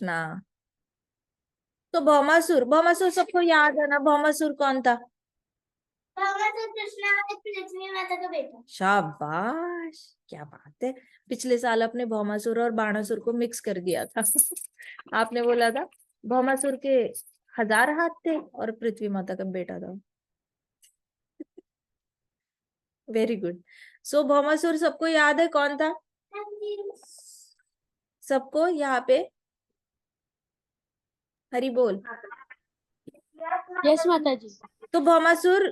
कृष्णा। तो भौमासुर, भौमासुर सबको याद है ना, भौमासुर कौन था? भगवान कृष्णा और पृथ्वी माता का बेटा। शाबाश, क्या बात है। पिछले साल अपने भौमासुर और बाणासुर को मिक्स कर दिया था। आपने बोला था भौमासुर के 1000 हाथ थे और पृथ्वी माता का बेटा था। Very good. सो भौमासुर सबको याद है कौन था? सबको यहाँ पे हरि बोल। यस माता जी। तो भौमासुर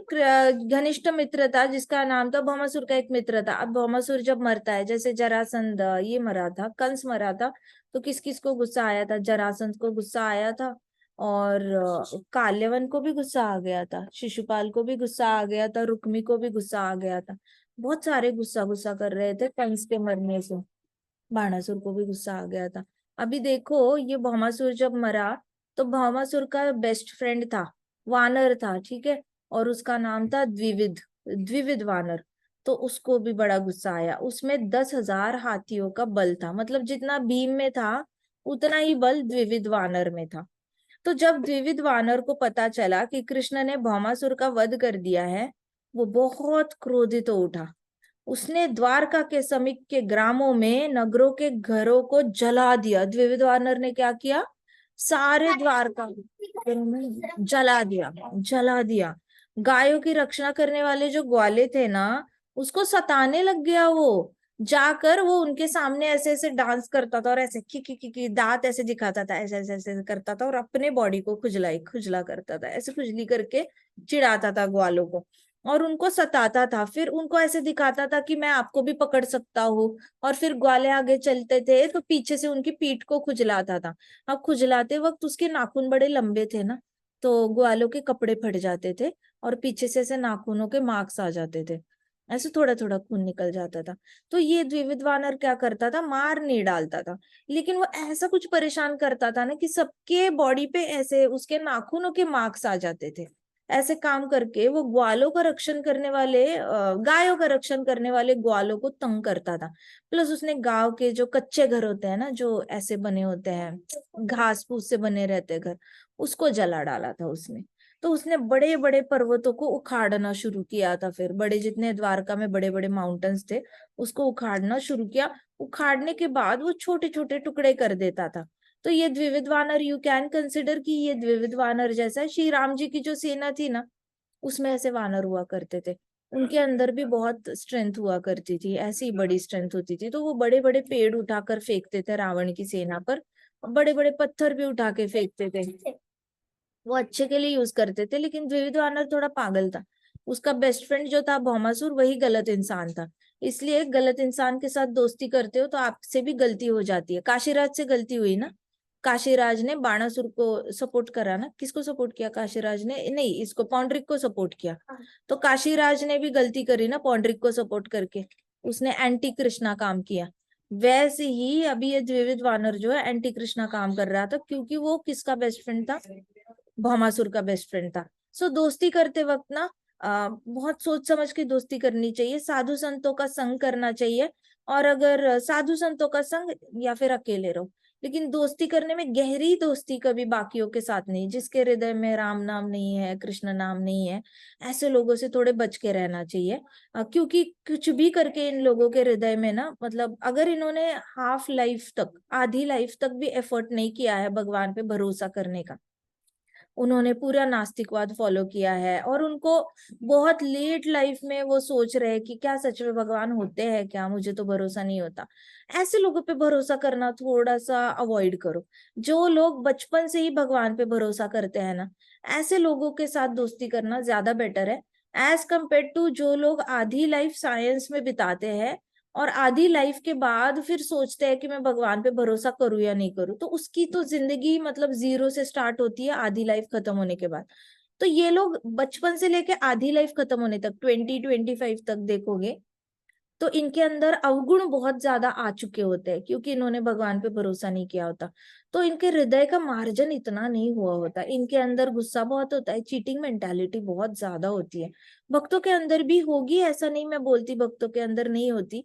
घनिष्ठ मित्र था जिसका नाम था, भौमासुर का एक मित्र था। अब भौमासुर जब मरता है, जैसे जरासंध ये मरा था, कंस मरा था, तो किस किस को गुस्सा आया था? जरासंध को गुस्सा आया था, और काल्यवन को भी गुस्सा आ गया था, शिशुपाल को भी गुस्सा आ गया था, रुक्मी को भी गुस्सा आ गया था। बहुत सारे गुस्सा गुस्सा कर रहे थे कंस के मरने से। बाणासुर को भी गुस्सा आ गया था। अभी देखो, ये भौमासुर जब मरा तो भौमासुर का बेस्ट फ्रेंड था, वानर था, ठीक है, और उसका नाम था द्विविद, द्विविद वानर। तो उसको भी बड़ा गुस्सा आया। उसमें 10,000 हाथियों का बल था, मतलब जितना भीम में था उतना ही बल द्विविद वानर में था। तो जब द्विविद वानर को पता चला कि कृष्ण ने भौमासुर का वध कर दिया है, वो बहुत क्रोधित हो उठा। उसने द्वारका के समीप के ग्रामों में नगरों के घरों को जला दिया। द्विविद वानर ने क्या किया? सारे द्वारका जला दिया, जला दिया। गायों की रक्षा करने वाले जो ग्वाले थे ना, उसको सताने लग गया वो। जाकर वो उनके सामने ऐसे ऐसे डांस करता था और ऐसे की दांत ऐसे दिखाता था, ऐसे ऐसे ऐसे करता था, और अपने बॉडी को खुजलाई खुजला करता था, ऐसे खुजली करके चिढ़ाता था ग्वालों को और उनको सताता था। फिर उनको ऐसे दिखाता था कि मैं आपको भी पकड़ सकता हूँ, और फिर ग्वाले आगे चलते थे तो पीछे से उनकी पीठ को खुजलाता था। अब खुजलाते वक्त उसके नाखून बड़े लंबे थे ना, तो ग्वालों के कपड़े फट जाते थे और पीछे से ऐसे नाखूनों के मार्क्स आ जाते थे, ऐसे थोड़ा थोड़ा खून निकल जाता था। तो ये द्विविद वानर क्या करता था? मार नहीं डालता था, लेकिन वो ऐसा कुछ परेशान करता था ना कि सबके बॉडी पे ऐसे उसके नाखूनों के मार्क्स आ जाते थे। ऐसे काम करके वो ग्वालों का रक्षण करने वाले गायों का रक्षण करने वाले ग्वालों को तंग करता था। प्लस उसने गांव के जो कच्चे घर होते हैं ना, जो ऐसे बने होते हैं घास फूस से बने रहते घर, उसको जला डाला था उसने। तो उसने बड़े बड़े पर्वतों को उखाड़ना शुरू किया था। फिर बड़े जितने द्वारका में बड़े बड़े माउंटेन्स थे उसको उखाड़ना शुरू किया। उखाड़ने के बाद वो छोटे छोटे टुकड़े कर देता था। तो ये द्विविद वानर, यू कैन कंसिडर कि ये द्विविद वानर जैसा है। श्री राम जी की जो सेना थी ना, उसमें ऐसे वानर हुआ करते थे। उनके अंदर भी बहुत स्ट्रेंथ हुआ करती थी, ऐसी बड़ी स्ट्रेंथ होती थी। तो वो बड़े बड़े पेड़ उठाकर फेंकते थे रावण की सेना पर, बड़े बड़े पत्थर भी उठा के फेंकते थे। वो अच्छे के लिए यूज करते थे, लेकिन द्विविद वानर थोड़ा पागल था। उसका बेस्ट फ्रेंड जो था भौमासुर, वही गलत इंसान था। इसलिए गलत इंसान के साथ दोस्ती करते हो तो आपसे भी गलती हो जाती है। काशीराज से गलती हुई ना, काशीराज ने बाणासुर को सपोर्ट करा ना। किसको सपोर्ट किया? काशीराज ने नहीं, इसको पौंड्रिक को सपोर्ट किया। तो काशीराज ने भी गलती करी ना पौंड्रिक को सपोर्ट करके, उसने एंटी कृष्णा काम किया। वैसे ही अभी ये द्विविद वानर जो है एंटी कृष्णा काम कर रहा था, क्योंकि वो किसका बेस्ट फ्रेंड था? भौमासुर का बेस्ट फ्रेंड था। सो दोस्ती करते वक्त ना बहुत सोच समझ के दोस्ती करनी चाहिए, साधु संतों का संग करना चाहिए। और अगर साधु संतों का संग, या फिर अकेले रहो, लेकिन दोस्ती करने में गहरी दोस्ती कभी बाकियों के साथ नहीं। जिसके हृदय में राम नाम नहीं है, कृष्ण नाम नहीं है, ऐसे लोगों से थोड़े बच के रहना चाहिए। क्योंकि कुछ भी करके इन लोगों के हृदय में ना, मतलब अगर इन्होंने हाफ लाइफ तक, आधी लाइफ तक भी एफर्ट नहीं किया है भगवान पे भरोसा करने का, उन्होंने पूरा नास्तिकवाद फॉलो किया है, और उनको बहुत लेट लाइफ में वो सोच रहे हैं कि क्या सच में भगवान होते हैं क्या, मुझे तो भरोसा नहीं होता। ऐसे लोगों पे भरोसा करना थोड़ा सा अवॉइड करो। जो लोग बचपन से ही भगवान पे भरोसा करते हैं ना, ऐसे लोगों के साथ दोस्ती करना ज्यादा बेटर है, एज कम्पेयर टू जो लोग आधी लाइफ साइंस में बिताते हैं और आधी लाइफ के बाद फिर सोचते हैं कि मैं भगवान पे भरोसा करूं या नहीं करूं। तो उसकी तो जिंदगी मतलब जीरो से स्टार्ट होती है आधी लाइफ खत्म होने के बाद। तो ये लोग बचपन से लेके आधी लाइफ खत्म होने तक, 20-25 तक देखोगे, तो इनके अंदर अवगुण बहुत ज्यादा आ चुके होते हैं, क्योंकि इन्होंने भगवान पे भरोसा नहीं किया होता। तो इनके हृदय का मार्जन इतना नहीं हुआ होता, इनके अंदर गुस्सा बहुत होता है, चीटिंग मेंटालिटी बहुत ज्यादा होती है। भक्तों के अंदर भी होगी, ऐसा नहीं मैं बोलती भक्तों के अंदर नहीं होती,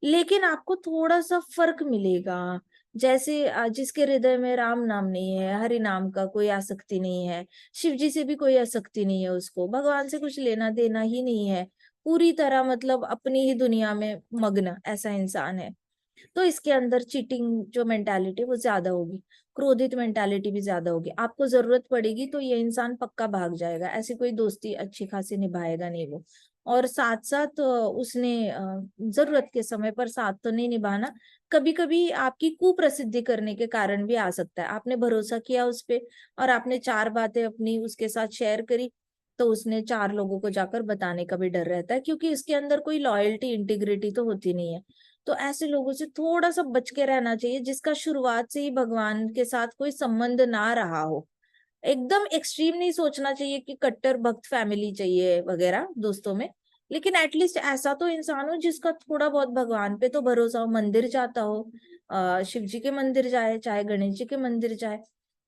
लेकिन आपको थोड़ा सा फर्क मिलेगा। जैसे जिसके हृदय में राम नाम नहीं है, हरि नाम का कोई आसक्ति नहीं है, शिव जी से भी कोई आसक्ति नहीं है, उसको भगवान से कुछ लेना देना ही नहीं है, पूरी तरह मतलब अपनी ही दुनिया में मग्न ऐसा इंसान है, तो इसके अंदर चीटिंग जो मेंटालिटी वो ज्यादा होगी, क्रोधित मेंटालिटी भी ज्यादा होगी। आपको जरूरत पड़ेगी तो ये इंसान पक्का भाग जाएगा, ऐसी कोई दोस्ती अच्छी खासी निभाएगा नहीं वो। और साथ साथ उसने जरूरत के समय पर साथ तो नहीं निभाना, कभी कभी आपकी कुप्रसिद्धि करने के कारण भी आ सकता है। आपने भरोसा किया उस पे और आपने चार बातें अपनी उसके साथ शेयर करी, तो उसने चार लोगों को जाकर बताने का भी डर रहता है, क्योंकि इसके अंदर कोई लॉयल्टी इंटीग्रिटी तो होती नहीं है। तो ऐसे लोगों से थोड़ा सा बच के रहना चाहिए, जिसका शुरुआत से ही भगवान के साथ कोई संबंध ना रहा हो। एकदम एक्सट्रीम नहीं सोचना चाहिए कि कट्टर भक्त फैमिली चाहिए वगैरह दोस्तों में, लेकिन एटलीस्ट ऐसा तो इंसान हो जिसका थोड़ा बहुत भगवान पे तो भरोसा हो, मंदिर जाता हो, शिव जी के मंदिर जाए, चाहे गणेश जी के मंदिर जाए,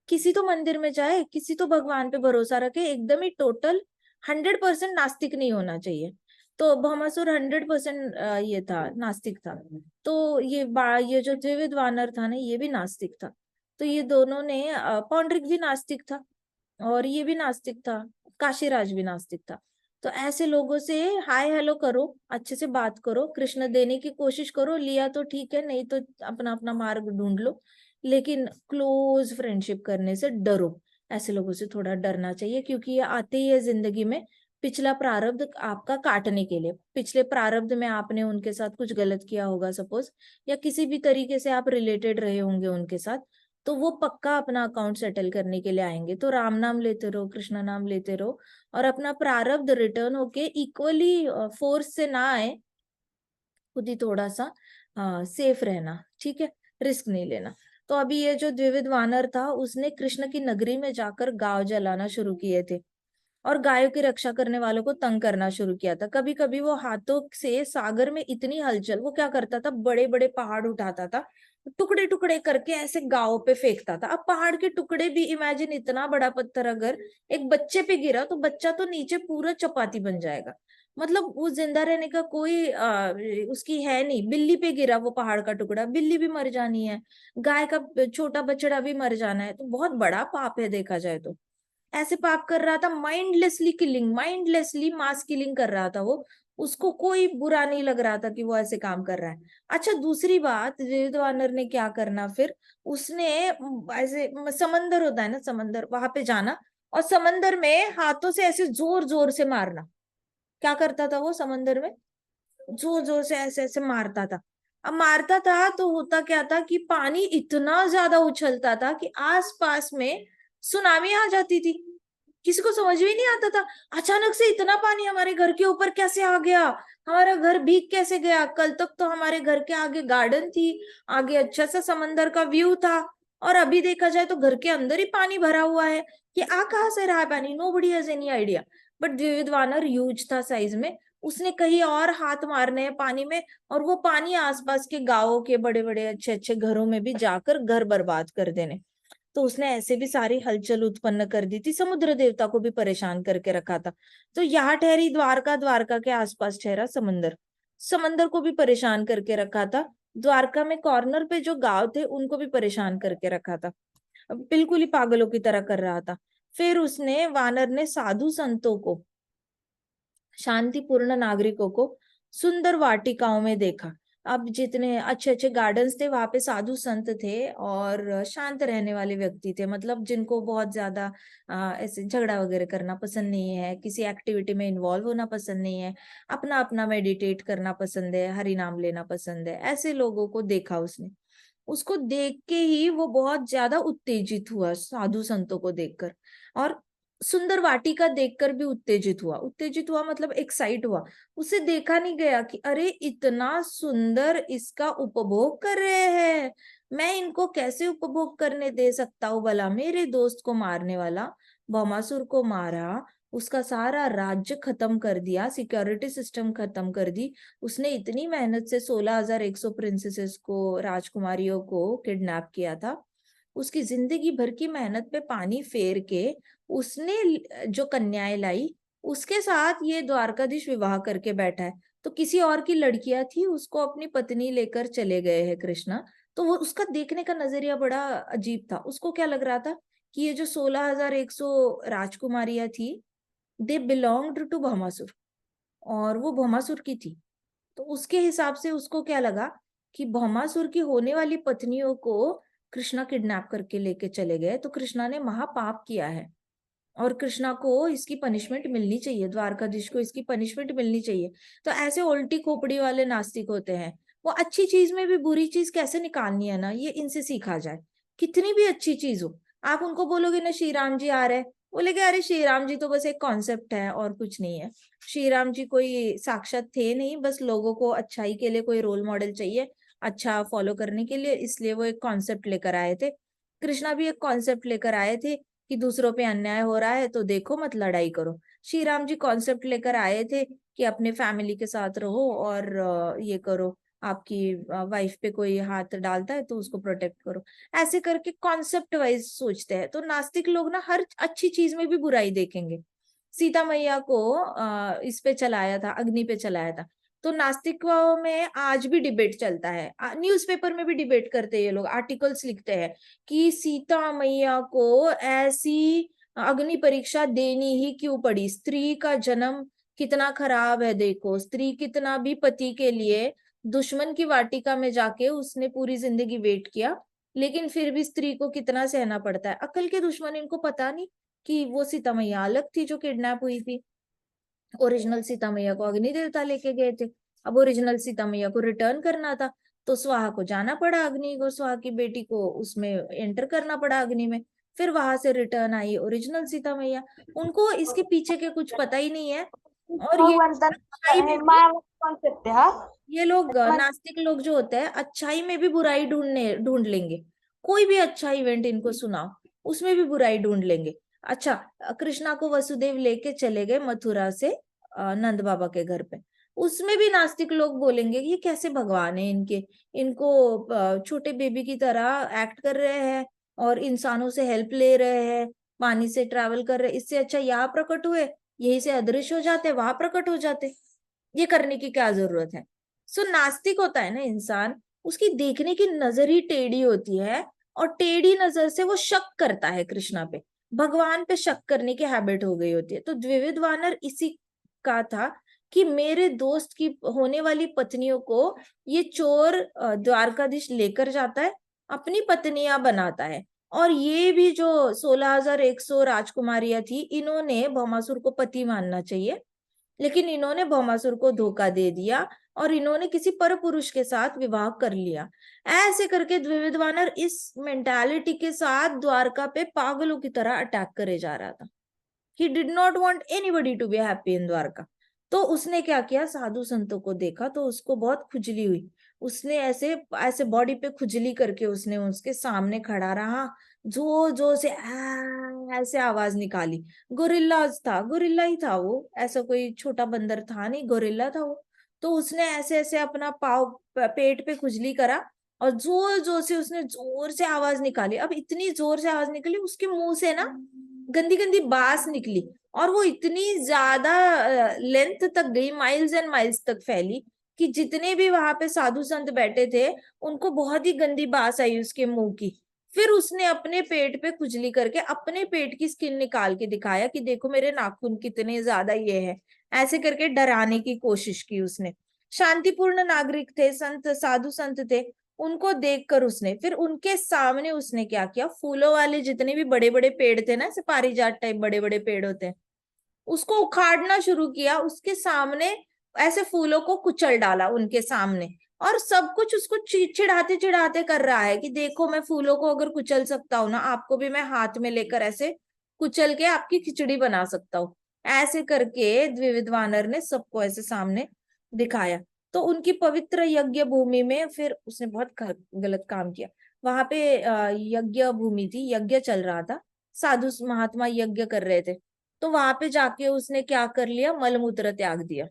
किसी तो मंदिर में जाए, किसी तो भगवान पे भरोसा रखे, एकदम ही टोटल 100% नास्तिक नहीं होना चाहिए। तो भौमासुर 100% ये था, नास्तिक था। तो ये जो द्विविध वानर था ना, ये भी नास्तिक था। तो ये दोनों ने पौंड्रिक भी नास्तिक था और ये भी नास्तिक था, काशीराज भी नास्तिक था। तो ऐसे लोगों से हाय हेलो करो, अच्छे से बात करो, कृष्ण देने की कोशिश करो, लिया तो ठीक है, नहीं तो अपना अपना मार्ग ढूंढ लो, लेकिन क्लोज फ्रेंडशिप करने से डरो। ऐसे लोगों से थोड़ा डरना चाहिए, क्योंकि ये आते ही है जिंदगी में पिछला प्रारब्ध आपका काटने के लिए। पिछले प्रारब्ध में आपने उनके साथ कुछ गलत किया होगा सपोज, या किसी भी तरीके से आप रिलेटेड रहे होंगे उनके साथ, तो वो पक्का अपना अकाउंट सेटल करने के लिए आएंगे। तो राम नाम लेते रहो, कृष्ण नाम लेते रहो, और अपना प्रारब्ध रिटर्न होके इक्वली फोर्स से ना आए, खुद ही थोड़ा सा सेफ रहना, ठीक है, रिस्क नहीं लेना। तो अभी ये जो द्विविध वानर था, उसने कृष्ण की नगरी में जाकर गांव जलाना शुरू किए थे और गायों की रक्षा करने वालों को तंग करना शुरू किया था। कभी कभी वो हाथों से सागर में इतनी हलचल, वो क्या करता था, बड़े बड़े पहाड़ उठाता था, टुकड़े टुकड़े करके ऐसे गांव पे फेंकता था। अब पहाड़ के टुकड़े भी, इमेजिन इतना बड़ा पत्थर अगर एक बच्चे पे गिरा तो बच्चा तो नीचे पूरा चपाती बन जाएगा, मतलब वो जिंदा रहने का कोई उसकी है नहीं। बिल्ली पे गिरा वो पहाड़ का टुकड़ा, बिल्ली भी मर जानी है, गाय का छोटा बछड़ा भी मर जाना है, तो बहुत बड़ा पाप है देखा जाए तो। ऐसे पाप कर रहा था, mindlessly killing, mindlessly mass killing कर रहा था वो, उसको कोई बुरा नहीं लग रहा था कि वो ऐसे काम कर रहा है। अच्छा, दूसरी बात, विवेक वानर ने क्या करना फिर, उसने ऐसे समंदर होता है ना, समंदर, वहां पे जाना और समंदर में हाथों से ऐसे जोर जोर से मारना। क्या करता था वो समंदर में, जोर जोर से ऐसे ऐसे मारता था। अब मारता था तो होता क्या था कि पानी इतना ज्यादा उछलता था कि आसपास में सुनामी आ जाती थी। किसी को समझ में नहीं आता था, अचानक से इतना पानी हमारे घर के ऊपर कैसे आ गया, हमारा घर भीग कैसे गया, कल तक तो हमारे घर के आगे गार्डन थी, आगे अच्छा सा समंदर का व्यू था, और अभी देखा जाए तो घर के अंदर ही पानी भरा हुआ है। ये आ कहाँ से रहा है पानी, nobody has any idea. But Dvivida वानर ह्यूज था साइज में, उसने कहीं और हाथ मारने हैं पानी में, और वो पानी आसपास के गांवों के बड़े बड़े अच्छे अच्छे घरों में भी जाकर घर बर्बाद कर देने। तो उसने ऐसे भी सारी हलचल उत्पन्न कर दी थी, समुद्र देवता को भी परेशान करके रखा था। तो यहाँ ठहरी द्वारका, द्वारका के आसपास ठहरा समंदर, समंदर को भी परेशान करके रखा था। द्वारका में कॉर्नर पे जो गांव थे उनको भी परेशान करके रखा था, बिल्कुल ही पागलों की तरह कर रहा था। फिर उसने, वानर ने साधु संतों को, शांतिपूर्ण नागरिकों को सुंदर वाटिकाओं में देखा। अब जितने अच्छे अच्छे गार्डन्स थे वहां पे साधु संत थे और शांत रहने वाले व्यक्ति थे, मतलब जिनको बहुत ज्यादा ऐसे झगड़ा वगैरह करना पसंद नहीं है, किसी एक्टिविटी में इन्वॉल्व होना पसंद नहीं है, अपना अपना मेडिटेट करना पसंद है, हरि नाम लेना पसंद है, ऐसे लोगों को देखा उसने। उसको देख के ही वो बहुत ज्यादा उत्तेजित हुआ, साधु संतों को देखकर, और सुंदर वाटिका देखकर भी उत्तेजित हुआ। उत्तेजित हुआ मतलब एक्साइट हुआ। उसे देखा नहीं गया कि अरे इतना सुंदर, इसका उपभोग कर रहे हैं, मैं इनको कैसे उपभोग करने दे सकता हूँ भला। मेरे दोस्त को मारने वाला, भौमासुर को मारा, उसका सारा राज्य खत्म कर दिया, सिक्योरिटी सिस्टम खत्म कर दी। उसने इतनी मेहनत से 16,100 प्रिंसेसेस को, राजकुमारियों को किडनैप किया था, उसकी जिंदगी भर की मेहनत पे पानी फेर के उसने जो कन्याएं लाई, उसके साथ ये द्वारकाधीश विवाह करके बैठा है। तो किसी और की लड़कियां थी, उसको अपनी पत्नी लेकर चले गए हैं कृष्णा, तो वो उसका देखने का नजरिया बड़ा अजीब था। उसको क्या लग रहा था कि ये जो 16,100 राजकुमारियां थी, दे बिलोंग्ड टू भौमासुर, और वो भौमासुर की थी। तो उसके हिसाब से उसको क्या लगा कि भौमासुर की होने वाली पत्नियों को कृष्णा किडनैप करके लेके चले गए, तो कृष्णा ने महापाप किया है और कृष्णा को इसकी पनिशमेंट मिलनी चाहिए, द्वारकाधीश को इसकी पनिशमेंट मिलनी चाहिए। तो ऐसे उल्टी खोपड़ी वाले नास्तिक होते हैं। वो अच्छी चीज में भी बुरी चीज कैसे निकालनी है ना, ये इनसे सीखा जाए। कितनी भी अच्छी चीज हो, आप उनको बोलोगे ना श्री राम जी आ रहे, बोलेगे अरे श्री राम जी तो बस एक कॉन्सेप्ट है और कुछ नहीं है। श्री राम जी कोई साक्षात थे नहीं, बस लोगों को अच्छाई के लिए कोई रोल मॉडल चाहिए, अच्छा फॉलो करने के लिए, इसलिए वो एक कॉन्सेप्ट लेकर आए थे। कृष्णा भी एक कॉन्सेप्ट लेकर आए थे कि दूसरों पे अन्याय हो रहा है तो देखो मत लड़ाई करो। श्री राम जी कॉन्सेप्ट लेकर आए थे कि अपने फैमिली के साथ रहो और ये करो, आपकी वाइफ पे कोई हाथ डालता है तो उसको प्रोटेक्ट करो। ऐसे करके कॉन्सेप्ट वाइज सोचते हैं। तो नास्तिक लोग ना हर अच्छी चीज में भी बुराई देखेंगे। सीता मैया को इस पे चलाया था, अग्नि पे चलाया था। तो नास्तिकों में आज भी डिबेट चलता है, न्यूज़पेपर में भी डिबेट करते हैं ये लोग, आर्टिकल्स लिखते हैं कि सीता मैया को ऐसी अग्नि परीक्षा देनी ही क्यों पड़ी, स्त्री का जन्म कितना खराब है, देखो स्त्री कितना भी पति के लिए दुश्मन की वाटिका में जाके उसने पूरी जिंदगी वेट किया, लेकिन फिर भी स्त्री को कितना सहना पड़ता है। अकल के दुश्मन, इनको पता नहीं कि वो सीता मैया अलग थी जो किडनैप हुई थी। ओरिजिनल सीता मैया को अग्नि देवता लेके गए थे। अब ओरिजिनल सीता मैया को रिटर्न करना था, तो स्वाहा को जाना पड़ा अग्नि को, स्वाहा की बेटी को उसमें एंटर करना पड़ा अग्नि में। फिर वहां से रिटर्न आई ओरिजिनल सीता मैया। उनको इसके पीछे के कुछ पता ही नहीं है। और ये भगवंता अच्छाई में भी, मायावती कॉन्सेप्ट है। हाँ, ये लोग नास्तिक लोग जो होते हैं अच्छाई में भी बुराई ढूंढ लेंगे। कोई भी अच्छा इवेंट इनको सुनाओ, उसमें भी बुराई ढूंढ लेंगे। अच्छा, कृष्णा को वसुदेव लेके चले गए मथुरा से नंद बाबा के घर पे, उसमें भी नास्तिक लोग बोलेंगे ये कैसे भगवान है इनके, इनको छोटे बेबी की तरह एक्ट कर रहे हैं और इंसानों से हेल्प ले रहे हैं, पानी से ट्रैवल कर रहे हैं, इससे अच्छा यहाँ प्रकट हुए, यही से अदृश्य हो जाते, वहां प्रकट हो जाते, ये करने की क्या जरूरत है। सो नास्तिक होता है ना इंसान, उसकी देखने की नजर ही टेढ़ी होती है, और टेढ़ी नजर से वो शक करता है कृष्णा पे, भगवान पे शक करने की हैबिट हो गई होती है। तो द्विविध वानर इसी का था कि मेरे दोस्त की होने वाली पत्नियों को ये चोर द्वारकाधीश लेकर जाता है, अपनी पत्नियां बनाता है। और ये भी जो 16,100 राजकुमारियां थी, इन्होंने भौमासुर को पति मानना चाहिए, लेकिन इन्होंने भौमासुर को धोखा दे दिया और इन्होंने किसी पर पुरुष के साथ विवाह कर लिया। ऐसे करके द्विविध वानर इस मेंटालिटी के साथ द्वारका पे पागलों की तरह अटैक करे जा रहा था। He did not want anybody to be happy in Dwarka. तो उसने क्या किया, साधु संतों को देखा तो उसको बहुत खुजली हुई, उसने ऐसे ऐसे बॉडी पे खुजली करके उसने उसके सामने खड़ा रहा, जोर जोर से ऐसे आवाज निकाली। गोरिल्ला था, गोरिल्ला ही था वो, ऐसा कोई छोटा बंदर था नहीं, गोरिल्ला था वो। तो उसने ऐसे ऐसे अपना पाव पेट पे खुजली करा और जोर जोर से उसने जोर से आवाज निकाली। अब इतनी जोर से आवाज निकली, उसके मुंह से ना गंदी गंदी बास निकली, और वो इतनी ज्यादा लेंथ तक गई, माइल्स एंड माइल्स तक फैली, कि जितने भी वहां पे साधु संत बैठे थे उनको बहुत ही गंदी बास आई उसके मुंह की। फिर उसने अपने पेट पे खुजली करके अपने पेट की स्किन निकाल के दिखाया कि देखो मेरे नाखून कितने ज्यादा ये है, ऐसे करके डराने की कोशिश की उसने। शांतिपूर्ण नागरिक थे, संत साधु संत थे, उनको देखकर उसने, फिर उनके सामने उसने क्या किया, फूलों वाले जितने भी बड़े बड़े पेड़ थे ना, ऐसे पारिजात टाइप बड़े बड़े पेड़ होते हैं, उसको उखाड़ना शुरू किया उसके सामने, ऐसे फूलों को कुचल डाला उनके सामने। और सब कुछ उसको चिढ़ाते चिढ़ाते कर रहा है कि देखो मैं फूलों को अगर कुचल सकता हूँ ना, आपको भी मैं हाथ में लेकर ऐसे कुचल के आपकी खिचड़ी बना सकता हूँ। ऐसे करके द्विविध वानर ने सबको ऐसे सामने दिखाया। तो उनकी पवित्र यज्ञ भूमि में फिर उसने बहुत गलत काम किया। वहां पे यज्ञ भूमि थी, यज्ञ चल रहा था, साधु महात्मा यज्ञ कर रहे थे। तो वहां पे जाके उसने क्या कर लिया, मलमूत्र त्याग दिया,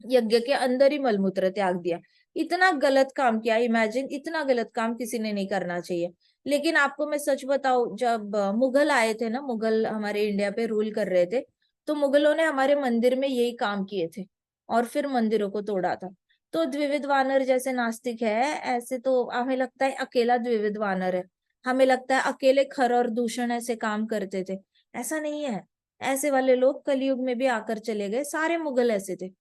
यज्ञ के अंदर ही मलमूत्र त्याग दिया। इतना गलत काम किया, इमेजिन, इतना गलत काम किसी ने नहीं करना चाहिए। लेकिन आपको मैं सच बताऊं, जब मुगल आए थे ना, मुगल हमारे इंडिया पे रूल कर रहे थे, तो मुगलों ने हमारे मंदिर में यही काम किए थे और फिर मंदिरों को तोड़ा था। तो द्विविध वानर जैसे नास्तिक है, ऐसे तो हमें लगता है अकेला द्विविध वानर है, हमें लगता है अकेले खर और दूषण ऐसे काम करते थे। ऐसा नहीं है। ऐसे वाले लोग कलयुग में भी आकर चले गए। सारे मुगल ऐसे थे।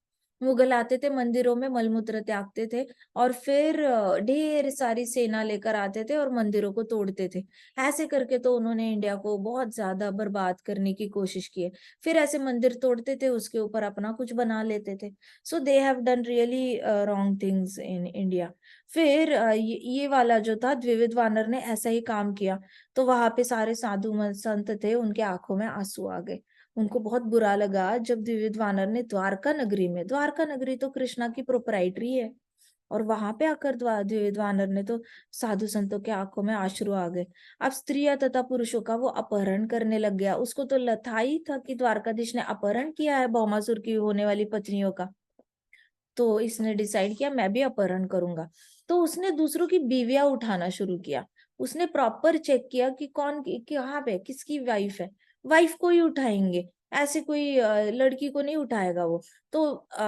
मुगल आते थे, मंदिरों में मलमूत्र त्यागते थे, और फिर ढेर सारी सेना लेकर आते थे और मंदिरों को तोड़ते थे। ऐसे करके तो उन्होंने इंडिया को बहुत ज्यादा बर्बाद करने की कोशिश की है। फिर ऐसे मंदिर तोड़ते थे, उसके ऊपर अपना कुछ बना लेते थे। So they have done really wrong things in India. फिर ये वाला जो था द्विविध वानर ने ऐसा ही काम किया। तो वहां पे सारे साधु संत थे, उनके आंखों में आंसू आ गए। उनको बहुत बुरा लगा जब द्विविध वानर ने द्वारका नगरी में, द्वारका नगरी तो कृष्णा की प्रोपराइटरी है, और वहां पे आकर द्विविध वानर ने तो साधु संतों के आंखों में आंसू आ गए। अब स्त्रियां तथा पुरुषों का वो अपहरण करने लग गया। उसको तो लथा ही था कि द्वारकाधीश ने अपहरण किया है भौमासुर की होने वाली पत्नियों का। तो इसने डिसाइड किया मैं भी अपहरण करूंगा। तो उसने दूसरों की बीवियां उठाना शुरू किया। उसने प्रॉपर चेक किया कि कौन कहाँ पे किसकी वाइफ है। वाइफ को ही उठाएंगे, ऐसे कोई लड़की को नहीं उठाएगा वो। तो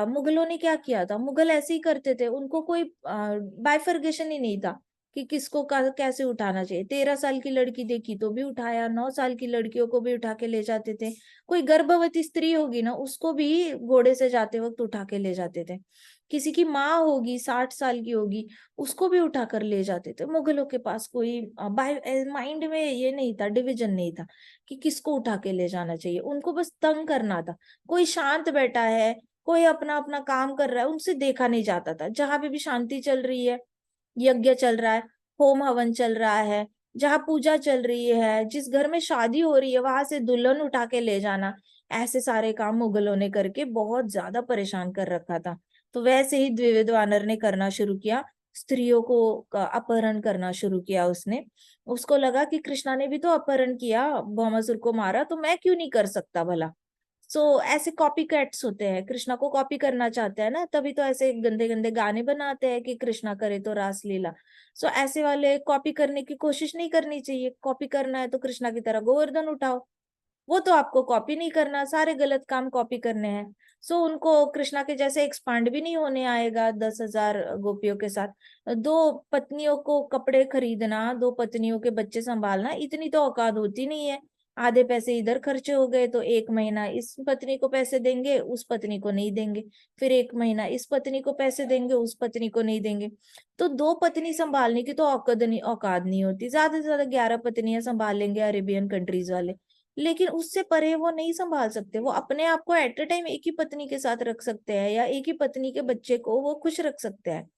मुगलों ने क्या किया था, मुगल ऐसे ही करते थे, उनको कोई बाइफर्गेशन ही नहीं था कि किसको कैसे उठाना चाहिए। 13 साल की लड़की देखी तो भी उठाया, 9 साल की लड़कियों को भी उठा के ले जाते थे। कोई गर्भवती स्त्री होगी ना, उसको भी घोड़े से जाते वक्त उठा के ले जाते थे। किसी की माँ होगी 60 साल की होगी, उसको भी उठा कर ले जाते थे। मुगलों के पास कोई माइंड में ये नहीं था, डिवीजन नहीं था कि किसको उठा के ले जाना चाहिए। उनको बस तंग करना था। कोई शांत बैठा है, कोई अपना अपना काम कर रहा है, उनसे देखा नहीं जाता था। जहां पे भी शांति चल रही है, यज्ञ चल रहा है, होम हवन चल रहा है, जहाँ पूजा चल रही है, जिस घर में शादी हो रही है, वहां से दुल्हन उठा के ले जाना, ऐसे सारे काम मुगलों ने करके बहुत ज्यादा परेशान कर रखा था। तो वैसे ही द्विविध वानर ने करना शुरू किया, स्त्रियों को अपहरण करना शुरू किया उसने। उसको लगा कि कृष्णा ने भी तो अपहरण किया, भौमासुर को मारा, तो मैं क्यों नहीं कर सकता भला। ऐसे कॉपी कैट्स होते हैं, कृष्णा को कॉपी करना चाहते हैं ना, तभी तो ऐसे गंदे गंदे गाने बनाते हैं कि कृष्णा करे तो रासलीला। ऐसे वाले कॉपी करने की कोशिश नहीं करनी चाहिए। कॉपी करना है तो कृष्णा की तरह गोवर्धन उठाओ। वो तो आपको कॉपी नहीं करना, सारे गलत काम कॉपी करने हैं। उनको कृष्णा के जैसे एक्सपांड भी नहीं होने आएगा 10,000 गोपियों के साथ। 2 पत्नियों को कपड़े खरीदना, 2 पत्नियों के बच्चे संभालना, इतनी तो औकात होती नहीं है। आधे पैसे इधर खर्चे हो गए तो एक महीना इस पत्नी को पैसे देंगे, उस पत्नी को नहीं देंगे। फिर एक महीना इस पत्नी को पैसे देंगे, उस पत्नी को नहीं देंगे। तो 2 पत्नी संभालने की तो औकात नहीं होती। ज्यादा से ज्यादा 11 पत्नियां संभाल लेंगे अरेबियन कंट्रीज वाले, लेकिन उससे परे वो नहीं संभाल सकते। वो अपने आप को एट अ टाइम एक ही पत्नी के साथ रख सकते हैं, या एक ही पत्नी के बच्चे को वो खुश रख सकते हैं।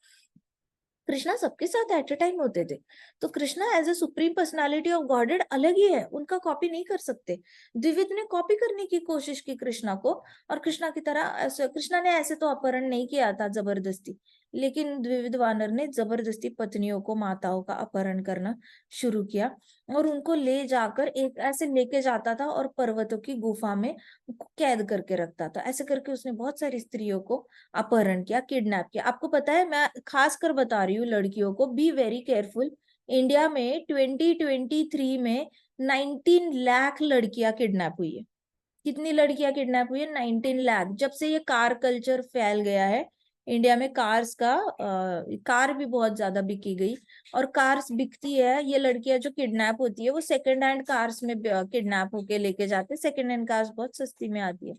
कृष्णा सबके साथ एट अ टाइम होते थे। तो Krishna as a supreme personality of godhead अलग ही है, उनका कॉपी नहीं कर सकते। द्विविद ने कॉपी करने की कोशिश की कृष्णा को, और कृष्णा की तरह ऐसे, कृष्णा ने ऐसे तो अपहरण नहीं किया था जबरदस्ती, लेकिन द्विविद वानर ने जबरदस्ती पत्नियों को, माताओं का अपहरण करना शुरू किया, और उनको ले जाकर एक ऐसे लेके जाता था और पर्वतों की गुफा में उनको कैद करके रखता था। ऐसे करके उसने बहुत सारी स्त्रियों को अपहरण किया, किडनैप किया। आपको पता है, मैं खास कर बता रही हूँ लड़कियों को, बी वेरी केयरफुल। इंडिया में 2023 में 19 लाख लड़कियां किडनैप हुई है। कितनी लड़कियां किडनैप हुई है? 19 लाख। जब से ये कार कल्चर फैल गया है इंडिया में, कार भी बहुत ज्यादा बिकी गई, और कार्स बिकती है। ये लड़कियां जो किडनैप होती है वो सेकंड हैंड कार्स में किडनैप होके लेके जाते हैं। सेकंड हैंड कार्स बहुत सस्ती में आती है।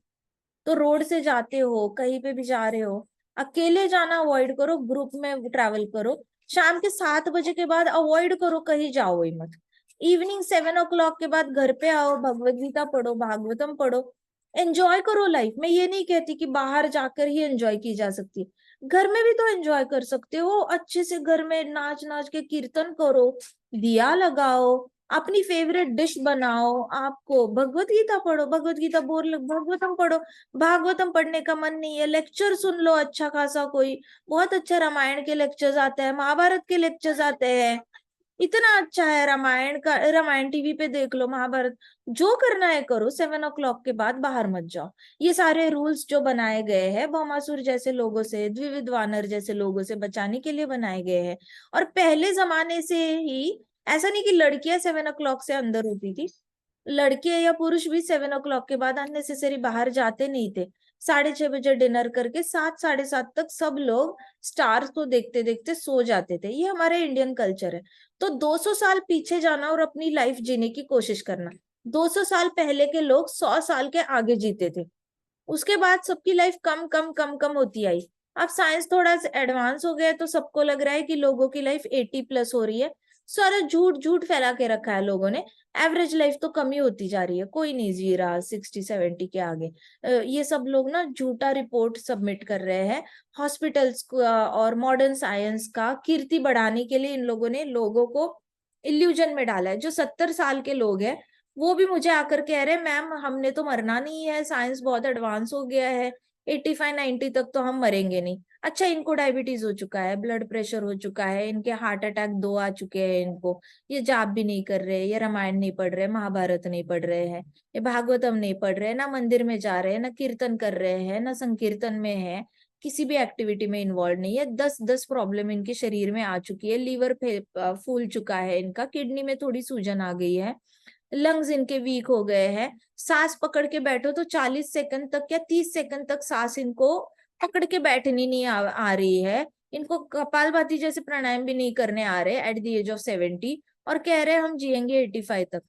तो रोड से जाते हो, कहीं पे भी जा रहे हो, अकेले जाना अवॉइड करो, ग्रुप में ट्रैवल करो। शाम के 7 बजे के बाद अवॉइड करो, कहीं जाओ ही मत। इवनिंग 7 o'clock के बाद घर पे आओ, भगवत गीता पढ़ो, भागवतम पढ़ो, एंजॉय करो लाइफ। मैं ये नहीं कहती कि बाहर जाकर ही एंजॉय की जा सकती है, घर में भी तो एंजॉय कर सकते हो। अच्छे से घर में नाच नाच के कीर्तन करो, दिया लगाओ, अपनी फेवरेट डिश बनाओ, आपको भगवत गीता पढ़ो, भगवत गीता बोल, भागवतम पढ़ो। भागवतम पढ़ने का मन नहीं है, लेक्चर सुन लो अच्छा खासा कोई, बहुत अच्छा रामायण के लेक्चर्स आते हैं, महाभारत के लेक्चर्स आते हैं। इतना अच्छा है रामायण का, रामायण टीवी पे देख लो, महाभारत। जो करना है करो, 7 o'clock के बाद बाहर मत जाओ। ये सारे रूल्स जो बनाए गए हैं भौमासुर जैसे लोगों से, द्विविध वानर जैसे लोगों से बचाने के लिए बनाए गए हैं। और पहले जमाने से ही ऐसा नहीं कि लड़कियां 7 o'clock से अंदर होती थी, लड़के या पुरुष भी 7 o'clock के बाद अननेसेसरी बाहर जाते नहीं थे। 6:30 बजे डिनर करके 7 7:30 तक सब लोग स्टार्स को देखते देखते सो जाते थे। ये हमारे इंडियन कल्चर है। तो 200 साल पीछे जाना और अपनी लाइफ जीने की कोशिश करना। 200 साल पहले के लोग 100 साल के आगे जीते थे। उसके बाद सबकी लाइफ कम कम कम कम होती आई। अब साइंस थोड़ा सा एडवांस हो गया है, तो सबको लग रहा है कि लोगों की लाइफ 80 प्लस हो रही है। सारा झूठ झूठ फैला के रखा है लोगों ने। एवरेज लाइफ तो कम ही होती जा रही है, कोई नहीं जी रहा 60 70 के आगे। ये सब लोग ना झूठा रिपोर्ट सबमिट कर रहे हैं हॉस्पिटल्स और मॉडर्न साइंस का कीर्ति बढ़ाने के लिए। इन लोगों ने लोगों को इल्यूजन में डाला है। जो 70 साल के लोग हैं वो भी मुझे आकर कह रहे हैं, मैम हमने तो मरना नहीं है, साइंस बहुत एडवांस हो गया है, 85 90 तक तो हम मरेंगे नहीं। अच्छा, इनको डायबिटीज हो चुका है, ब्लड प्रेशर हो चुका है, इनके हार्ट अटैक 2 आ चुके हैं इनको। ये जाप भी नहीं कर रहे, ये रामायण नहीं पढ़ रहे, महाभारत नहीं पढ़ रहे हैं, ये भागवतम नहीं पढ़ रहे, ना मंदिर में जा रहे हैं, ना कीर्तन कर रहे हैं, ना संकीर्तन में है, किसी भी एक्टिविटी में इन्वॉल्व नहीं है। 10 10 प्रॉब्लम इनके शरीर में आ चुकी है। लीवर फूल चुका है इनका, किडनी में थोड़ी सूजन आ गई है, लंग्स इनके वीक हो गए हैं। सांस पकड़ के बैठो तो 40 सेकंड तक या 30 सेकंड तक सांस इनको पकड़ के बैठनी नहीं आ रही है। इनको कपालभाति जैसे प्राणायाम भी नहीं करने आ रहे एट द एज ऑफ 70, और कह रहे हैं हम जिएंगे 85 तक।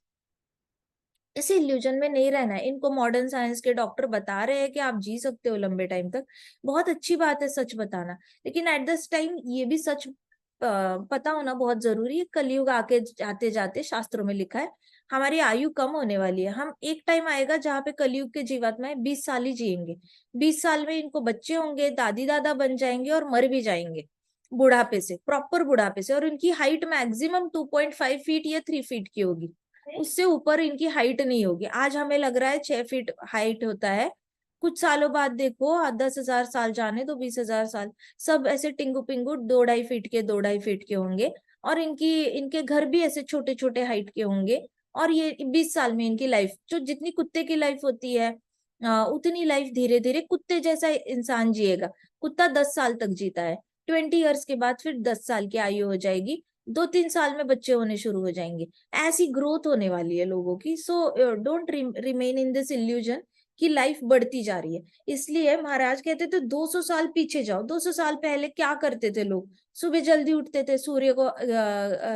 इसी इल्यूजन में नहीं रहना है इनको। मॉडर्न साइंस के डॉक्टर बता रहे हैं कि आप जी सकते हो लंबे टाइम तक। बहुत अच्छी बात है सच बताना, लेकिन एट दिस टाइम ये भी सच पता होना बहुत जरूरी है। कलयुग आके जाते जाते शास्त्रों में लिखा है हमारी आयु कम होने वाली है। हम एक टाइम आएगा जहाँ पे कलयुग के जीवात्माएं 20 साल ही जिएंगे। 20 साल में इनको बच्चे होंगे, दादी दादा बन जाएंगे और मर भी जाएंगे बुढ़ापे से, प्रॉपर बुढ़ापे से। और इनकी हाइट मैक्सिमम 2.5 फीट या 3 फीट की होगी, उससे ऊपर इनकी हाइट नहीं होगी। आज हमें लग रहा है 6 फीट हाइट होता है, कुछ सालों बाद देखो 10,000 साल जाने तो 20,000 साल सब ऐसे टिंगू पिंगू 2 2.5 फीट के 2 2.5 फीट के होंगे। और इनके घर भी ऐसे छोटे छोटे हाइट के होंगे। और ये 20 साल में इनकी लाइफ जो जितनी कुत्ते की लाइफ होती है उतनी लाइफ धीरे धीरे कुत्ते जैसा इंसान जिएगा। कुत्ता 10 साल तक जीता है, 20 ईयर्स के बाद फिर 10 साल की आयु हो जाएगी, 2 3 साल में बच्चे होने शुरू हो जाएंगे। ऐसी ग्रोथ होने वाली है लोगों की। So don't remain in this illusion कि लाइफ बढ़ती जा रही है। इसलिए महाराज कहते थे 200 साल पीछे जाओ। 200 साल पहले क्या करते थे लोग? सुबह जल्दी उठते थे, सूर्य को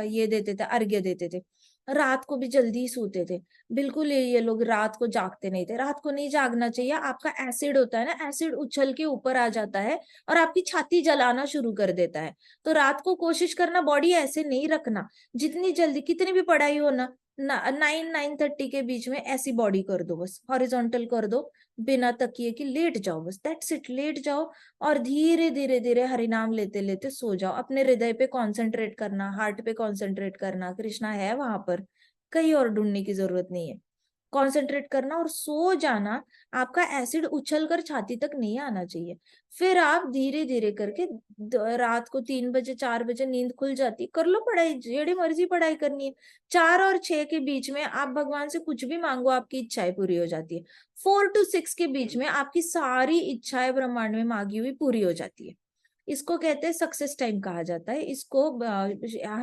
ये देते थे, अर्घ्य देते थे, रात को भी जल्दी सोते थे। बिल्कुल ये लोग रात को जागते नहीं थे। रात को नहीं जागना चाहिए। आपका एसिड होता है ना, एसिड उछल के ऊपर आ जाता है और आपकी छाती जलाना शुरू कर देता है। तो रात को कोशिश करना बॉडी ऐसे नहीं रखना। जितनी जल्दी कितनी भी पढ़ाई हो ना, 9 9:30 के बीच में ऐसी बॉडी कर दो, बस हॉरिजॉन्टल कर दो, बिना तकिए की लेट जाओ, बस दैट्स इट, लेट जाओ। और धीरे धीरे धीरे हरिनाम लेते लेते सो जाओ। अपने हृदय पे कॉन्सेंट्रेट करना, हार्ट पे कॉन्सेंट्रेट करना, कृष्णा है वहां पर, कहीं और ढूंढने की जरूरत नहीं है। कॉन्सेंट्रेट करना और सो जाना। आपका एसिड उछल कर छाती तक नहीं आना चाहिए। फिर आप धीरे धीरे करके रात को 3 बजे 4 बजे नींद खुल जाती, कर लो पढ़ाई, जेड़ी मर्जी पढ़ाई करनी है। 4 और 6 के बीच में आप भगवान से कुछ भी मांगो, आपकी इच्छाएं पूरी हो जाती है। 4 to 6 के बीच में आपकी सारी इच्छाएं ब्रह्मांड में मांगी हुई पूरी हो जाती है। इसको कहते हैं सक्सेस टाइम कहा जाता है। इसको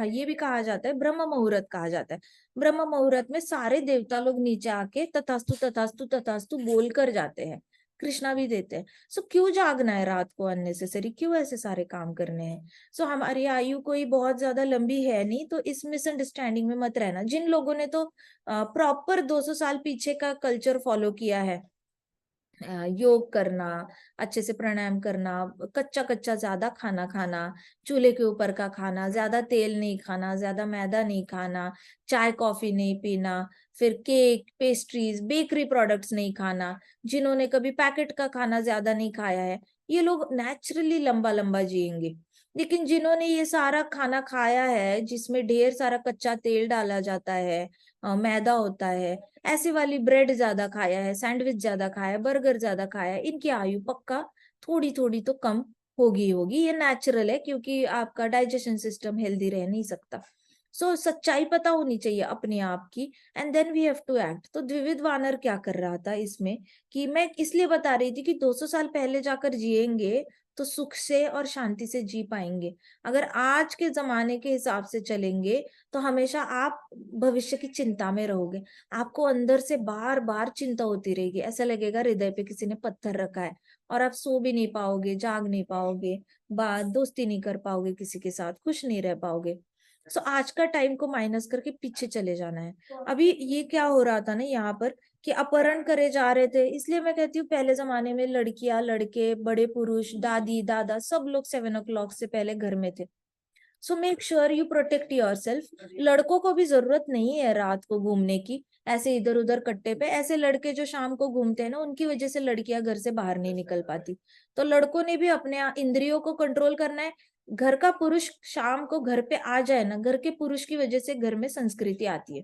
ये भी कहा जाता है ब्रह्म मुहूर्त कहा जाता है। ब्रह्म मुहूर्त में सारे देवता लोग नीचे आके तथास्तु तथास्तु तथास्तु बोल कर जाते हैं, कृष्णा भी देते हैं। सो क्यों जागना है रात को अननेसेसरी, क्यों ऐसे सारे काम करने हैं? सो हमारी आयु कोई बहुत ज्यादा लंबी है नहीं, तो इस मिसअंडरस्टैंडिंग में मत रहना। जिन लोगों ने तो प्रॉपर 200 साल पीछे का कल्चर फॉलो किया है, योग करना, अच्छे से प्राणायाम करना, कच्चा कच्चा ज्यादा खाना खाना, चूल्हे के ऊपर का खाना, ज्यादा तेल नहीं खाना, ज्यादा मैदा नहीं खाना, चाय कॉफी नहीं पीना, फिर केक पेस्ट्रीज बेकरी प्रोडक्ट्स नहीं खाना, जिन्होंने कभी पैकेट का खाना ज्यादा नहीं खाया है, ये लोग नेचुरली लंबा लंबा जिएंगे। लेकिन जिन्होंने ये सारा खाना खाया है जिसमें ढेर सारा कच्चा तेल डाला जाता है, मैदा होता है, ऐसे वाली ब्रेड ज्यादा खाया है, सैंडविच ज्यादा खाया है, बर्गर ज्यादा खाया है, इनकी आयु पक्का थोड़ी थोड़ी तो कम होगी होगी। ये नेचुरल है क्योंकि आपका डाइजेशन सिस्टम हेल्दी रह नहीं सकता। सो सच्चाई पता होनी चाहिए अपने आप की, and then we have to act. तो द्विविध वानर क्या कर रहा था इसमें, कि मैं इसलिए बता रही थी कि 200 साल पहले जाकर जिएंगे तो सुख से और शांति से जी पाएंगे। अगर आज के जमाने के हिसाब से चलेंगे तो हमेशा आप भविष्य की चिंता में रहोगे। आपको अंदर से बार बार चिंता होती रहेगी, ऐसा लगेगा हृदय पे किसी ने पत्थर रखा है, और आप सो भी नहीं पाओगे, जाग नहीं पाओगे, बात दोस्ती नहीं कर पाओगे, किसी के साथ खुश नहीं रह पाओगे। सो आज का टाइम को माइनस करके पीछे चले जाना है। अभी ये क्या हो रहा था ना यहाँ पर, कि अपहरण करे जा रहे थे। इसलिए मैं कहती हूँ पहले जमाने में लड़कियां, लड़के, बड़े पुरुष, दादी, दादा, सब लोग 7 o'clock से पहले घर में थे। So make sure you protect your self. लड़कों को भी जरूरत नहीं है रात को घूमने की, ऐसे इधर उधर कट्टे पे। ऐसे लड़के जो शाम को घूमते हैं ना, उनकी वजह से लड़कियां घर से बाहर नहीं निकल पाती। तो लड़कों ने भी अपने इंद्रियों को कंट्रोल करना है। घर का पुरुष शाम को घर पे आ जाए ना, घर के पुरुष की वजह से घर में संस्कृति आती है।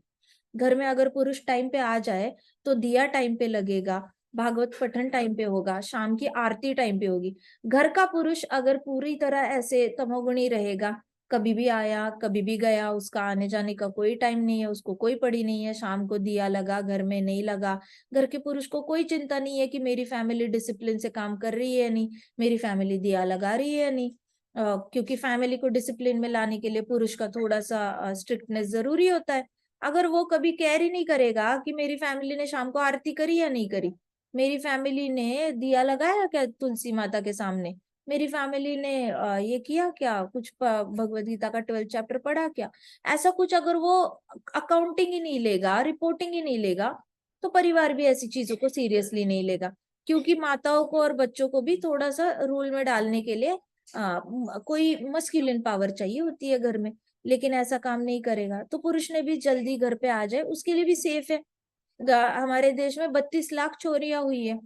घर में अगर पुरुष टाइम पे आ जाए तो दिया टाइम पे लगेगा, भागवत पठन टाइम पे होगा, शाम की आरती टाइम पे होगी। घर का पुरुष अगर पूरी तरह ऐसे तमोगुणी रहेगा, कभी भी आया कभी भी गया, उसका आने जाने का कोई टाइम नहीं है, उसको कोई पड़ी नहीं है, शाम को दिया लगा घर में नहीं लगा, घर के पुरुष को कोई चिंता नहीं है कि मेरी फैमिली डिसिप्लिन से काम कर रही है नहीं, मेरी फैमिली दिया लगा रही है नहीं। क्योंकि फैमिली को डिसिप्लिन में लाने के लिए पुरुष का थोड़ा सा स्ट्रिक्टनेस जरूरी होता है। अगर वो कभी केयर ही नहीं करेगा कि मेरी फैमिली ने शाम को आरती करी या नहीं करी, मेरी फैमिली ने दिया लगाया क्या तुलसी माता के सामने, मेरी फैमिली ने ये किया क्या, कुछ भगवत गीता का 12th चैप्टर पढ़ा क्या, ऐसा कुछ अगर वो अकाउंटिंग ही नहीं लेगा, रिपोर्टिंग ही नहीं लेगा, तो परिवार भी ऐसी चीजों को सीरियसली नहीं लेगा। क्योंकि माताओं को और बच्चों को भी थोड़ा सा रूल में डालने के लिए कोई मस्कुलिन पावर चाहिए होती है घर में, लेकिन ऐसा काम नहीं करेगा तो पुरुष ने भी जल्दी घर पे आ जाए, उसके लिए भी सेफ है। हमारे देश में 32 लाख चोरियां हुई है।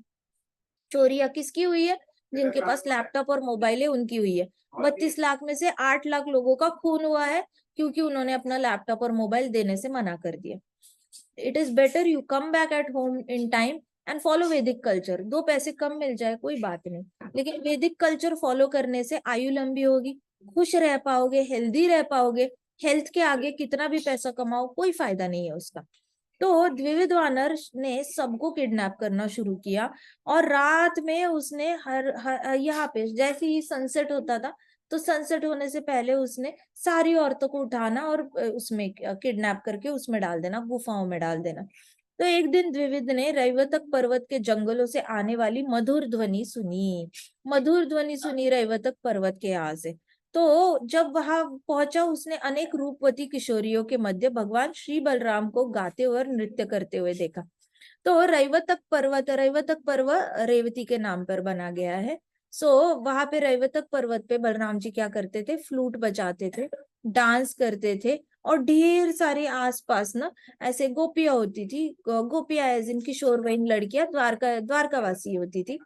चोरियां किसकी हुई है? जिनके पास लैपटॉप और मोबाइल है उनकी हुई है। 32 लाख में से 8 लाख लोगों का खून हुआ है, क्योंकि उन्होंने अपना लैपटॉप और मोबाइल देने से मना कर दिया। It is better you come back at home in time and follow वैदिक कल्चर। 2 पैसे कम मिल जाए कोई बात नहीं, लेकिन वैदिक कल्चर फॉलो करने से आयु लंबी होगी, खुश रह पाओगे, हेल्दी रह पाओगे। हेल्थ के आगे कितना भी पैसा कमाओ कोई फायदा नहीं है उसका। तो द्विविध वानर ने सबको किडनैप करना शुरू किया, और रात में उसने यहाँ पे जैसे ही सनसेट होता था, तो सनसेट होने से पहले उसने सारी औरतों को उठाना और उसमें किडनैप करके उसमें डाल देना, गुफाओं में डाल देना। तो एक दिन द्विविद ने रैवतक पर्वत के जंगलों से आने वाली मधुर ध्वनि सुनी। मधुर ध्वनि सुनी रैवतक पर्वत के यहाँ से। तो जब वहां पहुंचा, उसने अनेक रूपवती किशोरियों के मध्य भगवान श्री बलराम को गाते हुए और नृत्य करते हुए देखा। तो रैवतक पर्व रेवती के नाम पर बना गया है। सो वहां पे रैवतक पर्वत पे बलराम जी क्या करते थे, फ्लूट बजाते थे, डांस करते थे, और ढेर सारी आसपास ना ऐसे गोपियां होती थी। गोपियां एज इन किशोरवयीन लड़कियां, द्वारकावासी होती थी।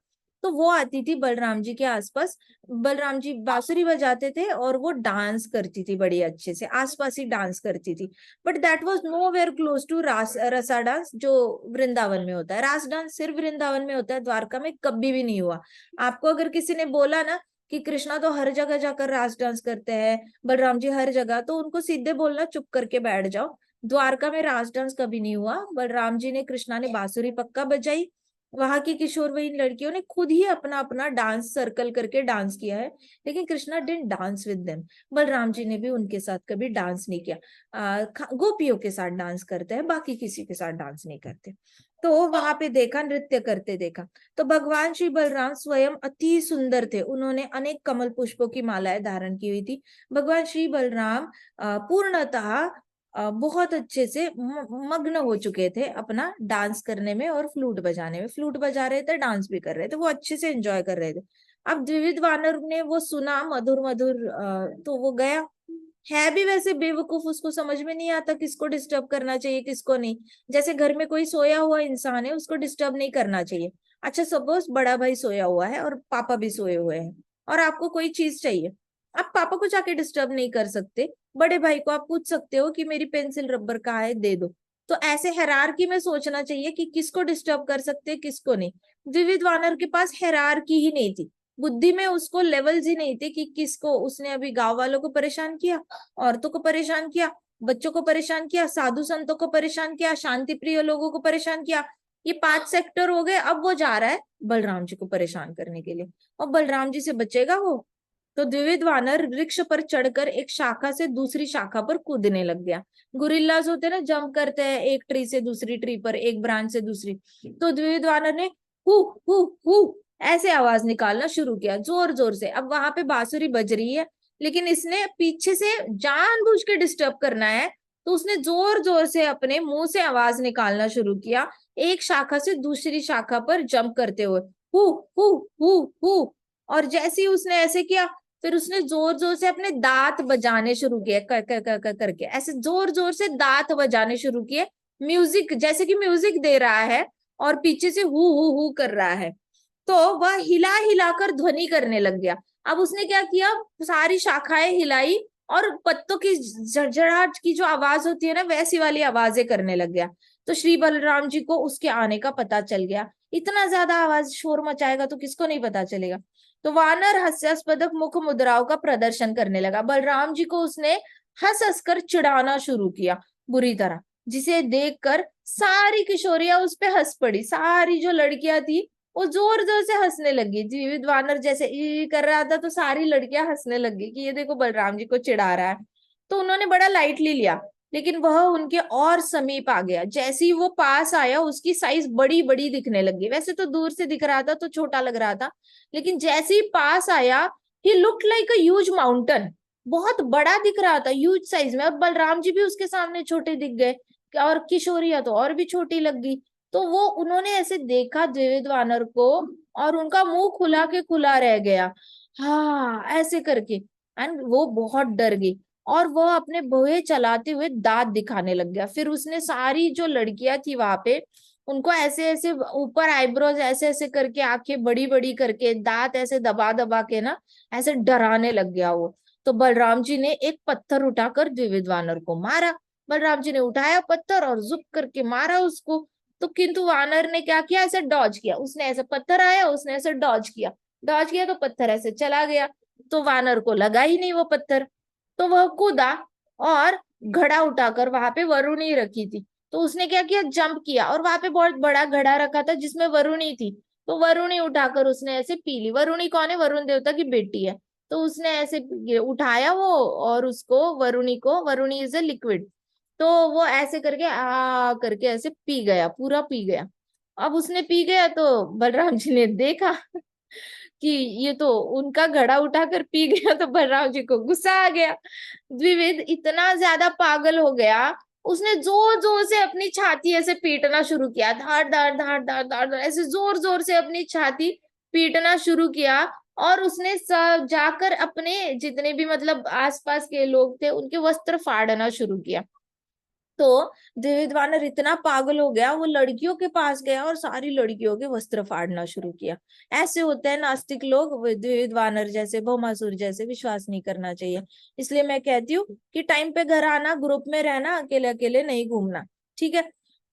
तो वो आती थी बलराम जी के आसपास। बलराम जी बांसुरी बजाते थे और वो डांस करती थी बड़ी अच्छे से, आसपास ही डांस करती थी। But that was nowhere close to rasa dance जो वृंदावन में होता है। रास डांस सिर्फ वृंदावन में होता है, द्वारका में कभी भी नहीं हुआ। आपको अगर किसी ने बोला ना कि कृष्णा तो हर जगह जाकर रास डांस करते हैं, बलराम जी हर जगह, तो उनको सीधे बोलना चुप करके बैठ जाओ। द्वारका में रास डांस कभी नहीं हुआ। बलराम जी ने, कृष्णा ने बांसुरी पक्का बजाई, वहां की किशोरवयीन लड़कियों ने खुद ही अपना अपना डांस सर्कल करके डांस किया है, लेकिन Krishna didn't dance with them. Balram ji ने भी उनके साथ कभी डांस नहीं किया। गोपियों के साथ डांस करते हैं, बाकी किसी के साथ डांस नहीं करते। तो वहां पे देखा, नृत्य करते देखा। तो भगवान श्री बलराम स्वयं अति सुंदर थे, उन्होंने अनेक कमल पुष्पों की मालाएं धारण की हुई थी। भगवान श्री बलराम पूर्णतः बहुत अच्छे से मग्न हो चुके थे अपना डांस करने में और फ्लूट बजाने में। फ्लूट बजा रहे थे, डांस भी कर रहे थे, वो अच्छे से एंजॉय कर रहे थे। अब द्विविध वानर ने वो सुना मधुर मधुर, तो वो गया। है भी वैसे बेवकूफ, उसको समझ में नहीं आता किसको डिस्टर्ब करना चाहिए किसको नहीं। जैसे घर में कोई सोया हुआ इंसान है, उसको डिस्टर्ब नहीं करना चाहिए। अच्छा सपोज बड़ा भाई सोया हुआ है और पापा भी सोए हुए हैं, और आपको कोई चीज चाहिए, आप पापा को जाके डिस्टर्ब नहीं कर सकते। बड़े भाई को आप पूछ सकते हो कि मेरी पेंसिल रबर कहाँ है, दे दो। तो ऐसे हायरार्की में सोचना चाहिए कि किसको डिस्टर्ब कर सकते किसको नहीं। द्विविध वानर के पास हायरार्की ही नहीं थी, बुद्धि में उसको लेवल्स ही नहीं थे कि किसको। उसने अभी गांव वालों को परेशान किया, औरतों को परेशान किया, बच्चों को परेशान किया, साधु संतों को परेशान किया, शांति प्रिय लोगों को परेशान किया, ये 5 सेक्टर हो गए। अब वो जा रहा है बलराम जी को परेशान करने के लिए, और बलराम जी से बचेगा वो? तो द्विविध वानर वृक्ष पर चढ़कर एक शाखा से दूसरी शाखा पर कूदने लग गया। गुरिल्लास होते हैं ना, जंप करते हैं एक ट्री से दूसरी ट्री पर, एक ब्रांच से दूसरी। तो द्विविध वानर ने हु हु हु ऐसे आवाज निकालना शुरू किया जोर जोर से। अब वहां पे बांसुरी बज रही है, लेकिन इसने पीछे से जानबूझ के डिस्टर्ब करना है, तो उसने जोर जोर से अपने मुंह से आवाज निकालना शुरू किया, एक शाखा से दूसरी शाखा पर जंप करते हुए, हु हु हु हु। और जैसे ही उसने ऐसे किया, फिर उसने जोर जोर से अपने दांत बजाने शुरू किए, कर कर कर कर करके ऐसे जोर जोर से दांत बजाने शुरू किए, म्यूजिक जैसे कि म्यूजिक दे रहा है और पीछे से हु कर रहा है। तो वह हिला हिलाकर ध्वनि करने लग गया। अब उसने क्या किया, सारी शाखाएं हिलाई और पत्तों की झड़झड़ाहट की जो आवाज होती है ना, वैसी वाली आवाजें करने लग गया। तो श्री बलराम जी को उसके आने का पता चल गया। इतना ज्यादा आवाज शोर मचाएगा तो किसको नहीं पता चलेगा। तो वानर हास्यास्पद मुख मुद्राओं का प्रदर्शन करने लगा। बलराम जी को उसने हंस हंस कर चिढ़ाना शुरू किया बुरी तरह, जिसे देखकर सारी किशोरियां उस पे हंस पड़ी। सारी जो लड़कियां थी वो जोर जोर से हंसने लगी। जीवित वानर जैसे ई कर रहा था, तो सारी लड़कियां हंसने लगी कि ये देखो बलराम जी को चिढ़ा रहा है। तो उन्होंने बड़ा लाइटली लिया, लेकिन वह उनके और समीप आ गया। जैसे ही वो पास आया, उसकी साइज बड़ी बड़ी दिखने लगी। वैसे तो दूर से दिख रहा था तो छोटा लग रहा था, लेकिन जैसे ही पास आया, he looked like a huge mountain. बहुत बड़ा दिख रहा था, ह्यूज साइज में। और बलराम जी भी उसके सामने छोटे दिख गए, और किशोरिया तो और भी छोटी लग गई। तो वो उन्होंने ऐसे देखा द्विविध वानर को, और उनका मुंह खुला के खुला रह गया, हाँ ऐसे करके। एंड वो बहुत डर गई, और वो अपने भौहे चलाते हुए दांत दिखाने लग गया। फिर उसने सारी जो लड़कियां थी वहां पे, उनको ऐसे ऐसे ऊपर आईब्रोज ऐसे ऐसे करके, आंखें बड़ी बड़ी करके, दांत ऐसे दबा दबा के ना, ऐसे डराने लग गया वो। तो बलराम जी ने एक पत्थर उठाकर द्विविध वानर को मारा। बलराम जी ने उठाया पत्थर और जुक करके मारा उसको। तो किंतु वानर ने क्या किया, ऐसे डॉज किया। उसने ऐसे, पत्थर आया उसने ऐसे डॉज किया, डॉज किया तो पत्थर ऐसे चला गया। तो वानर को लगा ही नहीं वो पत्थर। तो वह कूदा और घड़ा उठाकर, वहां पे वरुणी रखी थी, तो उसने क्या किया, जंप किया, और वहां पे बहुत बड़ा घड़ा रखा था जिसमें वरुणी थी। तो वरुणी उठाकर उसने ऐसे पी ली। वरुणी कौन है, वरुण देवता की बेटी है। तो उसने ऐसे उठाया वो, और उसको, वरुणी को, वरुणी इज ए लिक्विड, तो वो ऐसे करके आ करके ऐसे पी गया, पूरा पी गया। अब उसने पी गया तो बलराम जी ने देखा कि ये तो उनका घड़ा उठाकर पी गया, तो बलराम जी को गुस्सा आ गया। द्विविद इतना ज्यादा पागल हो गया, उसने जोर जोर से अपनी छाती ऐसे पीटना शुरू किया, धाड़ धाड़ धाड़ धाड़ धाड़ धाड़, ऐसे जोर जोर से अपनी छाती पीटना शुरू किया। और उसने सब जाकर अपने जितने भी मतलब आसपास के लोग थे उनके वस्त्र फाड़ना शुरू किया। तो द्विविद वानर इतना पागल हो गया, वो लड़कियों के पास गया और सारी लड़कियों के वस्त्र फाड़ना शुरू किया। ऐसे होते हैं नास्तिक लोग, द्विविद वानर जैसे, भौमासुर जैसे विश्वास नहीं करना चाहिए। इसलिए मैं कहती हूँ कि टाइम पे घर आना, ग्रुप में रहना, अकेले अकेले नहीं घूमना, ठीक है।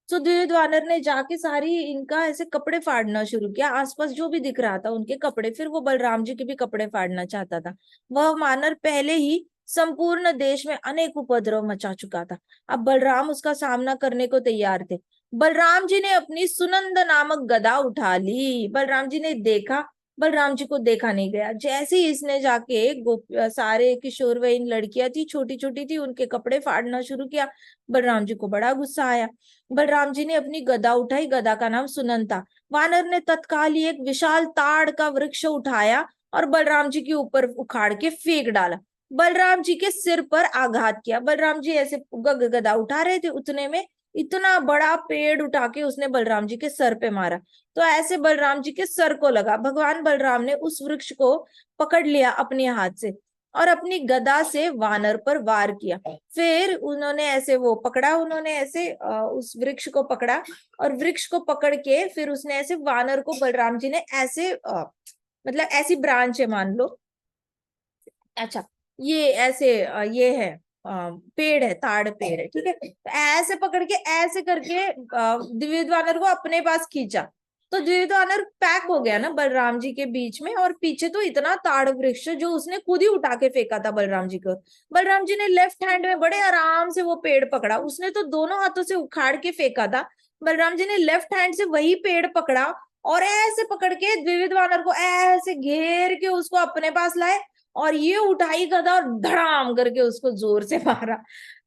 तो द्विविद वानर ने जाके सारी इनका ऐसे कपड़े फाड़ना शुरू किया, आसपास जो भी दिख रहा था उनके कपड़े। फिर वो बलराम जी के भी कपड़े फाड़ना चाहता था। वह वानर पहले ही संपूर्ण देश में अनेक उपद्रव मचा चुका था। अब बलराम उसका सामना करने को तैयार थे। बलराम जी ने अपनी सुनंद नामक गदा उठा ली। बलराम जी ने देखा, बलराम जी को देखा नहीं गया। जैसे ही इसने जाके सारे किशोरवयीन लड़कियां थी, छोटी छोटी थी, उनके कपड़े फाड़ना शुरू किया। बलराम जी को बड़ा गुस्सा आया। बलराम जी ने अपनी गदा उठाई, गदा का नाम सुनंद था। वानर ने तत्काल ही एक विशाल ताड़ का वृक्ष उठाया और बलराम जी के ऊपर उखाड़ के फेंक डाला। बलराम जी के सिर पर आघात किया। बलराम जी ऐसे गदा उठा रहे थे, उतने में इतना बड़ा पेड़ उठा के उसने बलराम जी के सर पे मारा। तो ऐसे बलराम जी के सर को लगा। भगवान बलराम ने उस वृक्ष को पकड़ लिया अपने हाथ से और अपनी गदा से वानर पर वार किया। फिर उन्होंने ऐसे वो पकड़ा, उन्होंने ऐसे उस वृक्ष को पकड़ा, और वृक्ष को पकड़ के फिर उसने ऐसे वानर को, बलराम जी ने ऐसे मतलब ऐसी ब्रांच है मान लो, अच्छा ये ऐसे ये है पेड़ है, ताड़ पेड़ है, ठीक है। तो ऐसे पकड़ के ऐसे करके द्विविध वानर को अपने पास खींचा। तो द्विविध वानर पैक हो गया ना बलराम जी के बीच में, और पीछे तो इतना ताड़ वृक्ष जो उसने खुद ही उठा के फेंका था बलराम जी को। बलराम जी ने लेफ्ट हैंड में बड़े आराम से वो पेड़ पकड़ा, उसने तो दोनों हाथों से उखाड़ के फेंका था, बलराम जी ने लेफ्ट हैंड से वही पेड़ पकड़ा और ऐसे पकड़ के द्विविध वानर को ऐसे घेर के उसको अपने पास लाए और ये उठाई गदा और धड़ाम करके उसको जोर से मारा।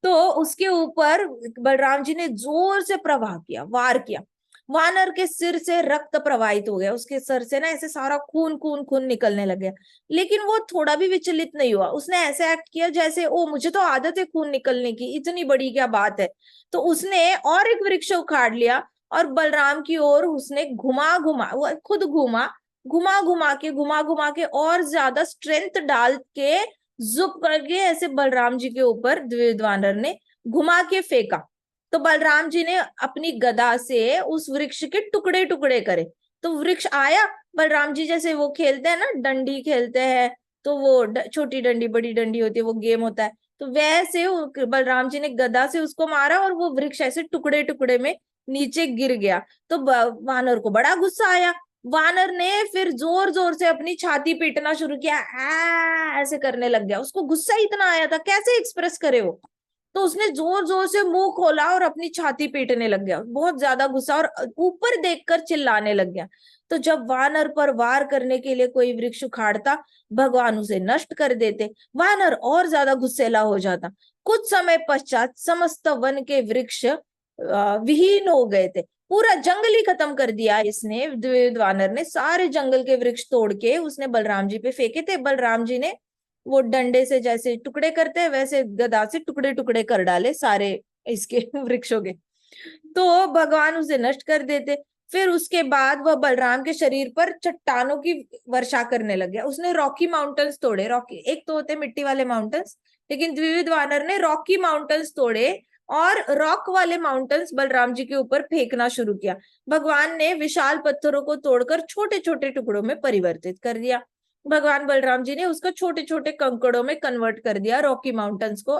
तो उसके ऊपर बलराम जी ने जोर से प्रहार किया, वार किया। वानर के सिर से रक्त प्रवाहित हो गया, उसके सर से ना ऐसे सारा खून खून खून निकलने लग गया। लेकिन वो थोड़ा भी विचलित नहीं हुआ, उसने ऐसे एक्ट किया जैसे ओ मुझे तो आदत है खून निकलने की, इतनी बड़ी क्या बात है। तो उसने और एक वृक्ष उखाड़ लिया और बलराम की ओर उसने घुमा घुमा, वो खुद घुमा घुमा के और ज्यादा स्ट्रेंथ डाल के जुप करके ऐसे बलराम जी के ऊपर द्विविध वानर ने घुमा के फेंका। तो बलराम जी ने अपनी गदा से उस वृक्ष के टुकड़े टुकड़े करे। तो वृक्ष आया, बलराम जी जैसे वो खेलते हैं ना, डंडी खेलते हैं, तो वो छोटी डंडी बड़ी डंडी होती है, वो गेम होता है। तो वैसे बलराम जी ने गदा से उसको मारा और वो वृक्ष ऐसे टुकड़े टुकड़े में नीचे गिर गया। तो वानर को बड़ा गुस्सा आया। वानर ने फिर जोर जोर से अपनी छाती पीटना शुरू किया, ऐसे करने लग गया। उसको गुस्सा इतना आया था, कैसे एक्सप्रेस करे वो। तो उसने जोर जोर से मुंह खोला और अपनी छाती पीटने लग गया, बहुत ज्यादा गुस्सा, और ऊपर देखकर चिल्लाने लग गया। तो जब वानर पर वार करने के लिए कोई वृक्ष उखाड़ता, भगवान उसे नष्ट कर देते। वानर और ज्यादा गुस्सेला हो जाता। कुछ समय पश्चात समस्त वन के वृक्ष विहीन हो गए थे। पूरा जंगल ही खत्म कर दिया इसने, द्विविध वानर ने सारे जंगल के वृक्ष तोड़ के उसने बलराम जी पे फेंके थे। बलराम जी ने वो डंडे से जैसे टुकड़े करते हैं वैसे गदा से टुकड़े टुकड़े कर डाले सारे इसके वृक्षों के। तो भगवान उसे नष्ट कर देते। फिर उसके बाद वह बलराम के शरीर पर चट्टानों की वर्षा करने लग गया। उसने रॉकी माउंटेन्स तोड़े, रॉकी एक तो होते मिट्टी वाले माउंटेन्स, लेकिन द्विविध वानर ने रॉकी माउंटेन्स तोड़े और रॉक वाले माउंटेन्स बलराम जी के ऊपर फेंकना शुरू किया। भगवान ने विशाल पत्थरों को तोड़कर छोटे छोटे टुकड़ों में परिवर्तित कर दिया। भगवान बलराम जी ने उसको छोटे छोटे कंकड़ों में कन्वर्ट कर दिया, रॉकी माउंटेन्स को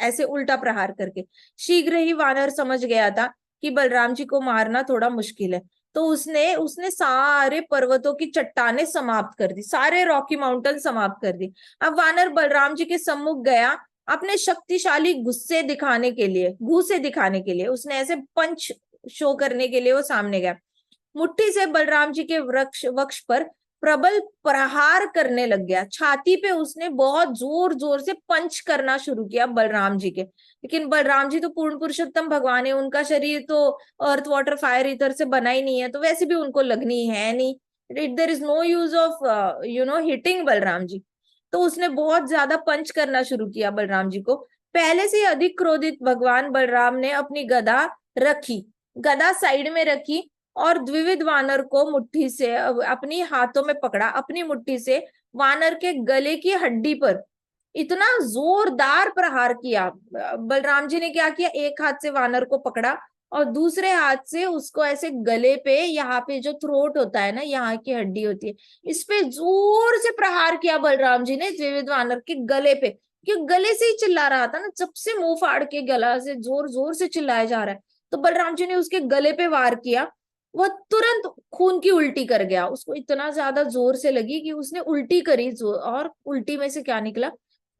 ऐसे उल्टा प्रहार करके। शीघ्र ही वानर समझ गया था कि बलराम जी को मारना थोड़ा मुश्किल है। तो उसने उसने सारे पर्वतों की चट्टाने समाप्त कर दी, सारे रॉकी माउंटेन समाप्त कर दी। अब वानर बलराम जी के सम्मुख गया, अपने शक्तिशाली घूसे दिखाने के लिए उसने ऐसे पंच शो करने के लिए वो सामने गया। मुट्ठी से बलराम जी के वक्ष पर प्रबल प्रहार करने लग गया। छाती पे उसने बहुत जोर जोर से पंच करना शुरू किया बलराम जी के। लेकिन बलराम जी तो पूर्ण पुरुषोत्तम भगवान है, उनका शरीर तो अर्थ वाटर फायर ईथर से बना ही नहीं है, तो वैसे भी उनको लगनी है नहीं। There is no use of hitting Balram ji. तो उसने बहुत ज्यादा पंच करना शुरू किया बलराम जी को। पहले से अधिक क्रोधित भगवान बलराम ने अपनी गदा रखी, गदा साइड में रखी और द्विविध वानर को मुट्ठी से अपनी हाथों में पकड़ा, अपनी मुट्ठी से वानर के गले की हड्डी पर इतना जोरदार प्रहार किया। बलराम जी ने क्या किया, एक हाथ से वानर को पकड़ा और दूसरे हाथ से उसको ऐसे गले पे, यहाँ पे जो थ्रोट होता है ना, यहाँ की हड्डी होती है, इस पे जोर से प्रहार किया बलराम जी ने द्विविध वानर के गले पे। क्योंकि गले से ही चिल्ला रहा था ना, जब से मुंह फाड़ के गला से जोर जोर से चिल्लाया जा रहा है। तो बलराम जी ने उसके गले पे वार किया। वह तुरंत खून की उल्टी कर गया, उसको इतना ज्यादा जोर से लगी कि उसने उल्टी करी, और उल्टी में से क्या निकला,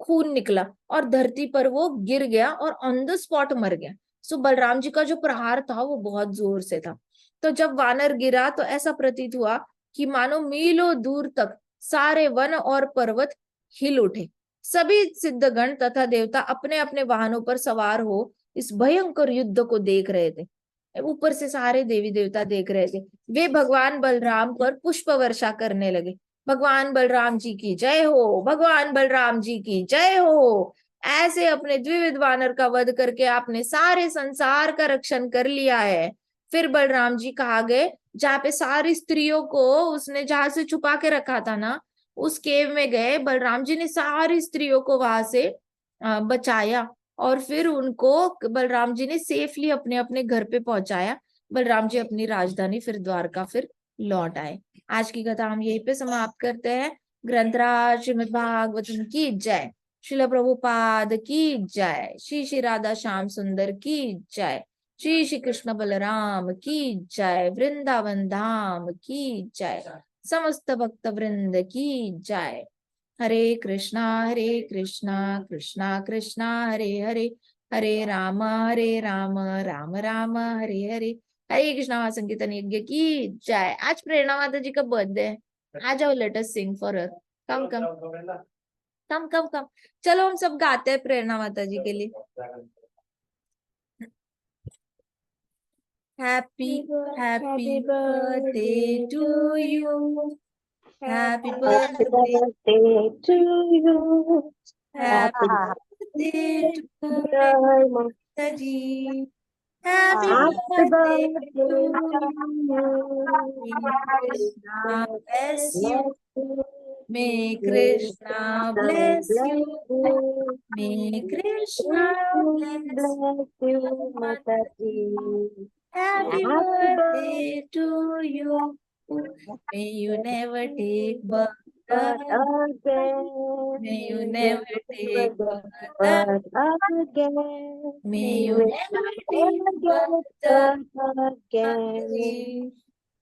खून निकला और धरती पर वो गिर गया और ऑन द स्पॉट मर गया। सो बलराम जी का जो प्रहार था वो बहुत जोर से था। तो जब वानर गिरा तो ऐसा प्रतीत हुआ कि मानो मीलों दूर तक सारे वन और पर्वत हिल उठे। सभी सिद्धगण तथा देवता अपने अपने वाहनों पर सवार हो इस भयंकर युद्ध को देख रहे थे। ऊपर से सारे देवी देवता देख रहे थे। वे भगवान बलराम पर पुष्प वर्षा करने लगे। भगवान बलराम जी की जय हो, भगवान बलराम जी की जय हो। ऐसे अपने द्विविध वानर का वध करके आपने सारे संसार का रक्षण कर लिया है। फिर बलराम जी कहा गए, जहाँ पे सारी स्त्रियों को उसने जहां से छुपा के रखा था ना, उस केव में गए। बलराम जी ने सारी स्त्रियों को वहां से बचाया और फिर उनको बलराम जी ने सेफली अपने अपने घर पे पहुंचाया। बलराम जी अपनी राजधानी फिर द्वारका फिर लौट आए। आज की कथा हम यहीं पे समाप्त करते हैं। ग्रंथराज श्रीमद् भागवतम की जय, श्रील प्रभुपाद की जय, श्री श्री राधा श्याम सुंदर की जय, श्री श्री कृष्ण बलराम की जय, वृंदावन धाम की जय, समस्त भक्त वृंद की जय। हरे कृष्णा कृष्णा कृष्णा हरे हरे, हरे राम राम राम हरे हरे। हरे कृष्णा महासंकीर्तन यज्ञ की जय। आज प्रेरणा माता जी का बर्थडे है, आ जाओ, let us sing for her. कम कम कम कम कम, चलो हम सब गाते हैं प्रेरणा माता जी के लिए। Happy happy birthday to you, happy Happy birthday, birthday to you. Happy Happy birthday to birthday. माता जी, happy Happy birthday birthday to to you. you. Krishna bless you, Bless you. May May Krishna God bless bless you, you. May Krishna Krishna bless bless you, माता Mataji. जी। Happy Happy birthday birthday to you. May you never take birth. again. May you May never never take get birth. birth again. May you May never take never birth. get birth again.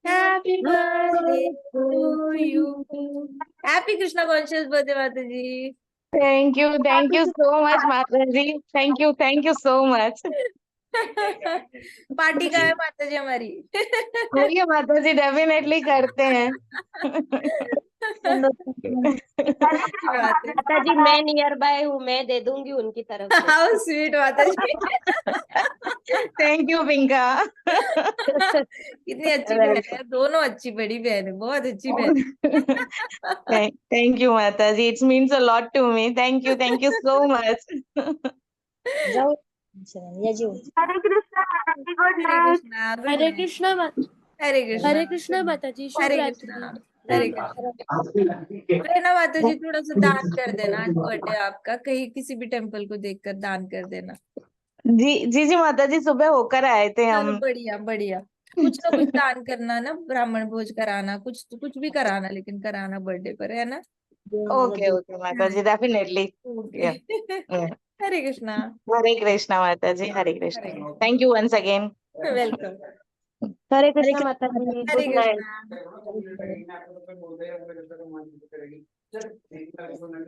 Happy birthday Birthday to to you. you. Happy Krishna conscious birthday, Mataji. Thank you so much, Mataji. Thank you so much. Party का है माताजी हमारी। करिए माताजी, definitely करते हैं। अच्छी बात है। माता जी मैं नियर बाय हूँ, मैं दे दूंगी उनकी तरफ से। हाउ स्वीट माताजी। Thank you पिंका। कितनी अच्छी बहन है, दोनों अच्छी बड़ी बहन है, बहुत अच्छी बहन। थैंक यू माताजी, it's means a lot to me. Thank you so much. जाओ या जी। Hare Krishna, good Hare night. Krishna, good Hare night. Krishna Hare Krishna, Hare Krishna माताजी, शुभ हरे रात्रि। कृष्णा, हरे कृष्णा। प्रेरणा माता जी थोड़ा सा दान कर देना, आज बर्थडे आपका, कहीं किसी भी टेम्पल को देखकर दान कर देना। जी माताजी, सुबह होकर आए थे चलो हम। बढ़िया बढ़िया, कुछ ना कुछ दान करना ना, ब्राह्मण भोज कराना, कुछ भी कराना, लेकिन कराना बर्थडे पर, है ना। ओके माताजी, डेफिनेटली। ओके। हरे कृष्णा। हरे कृष्णा माताजी, Hare Krishna. Thank you once again. Welcome. Hare Krishna माता जी, हरे गुड नाइट। कृष्णा।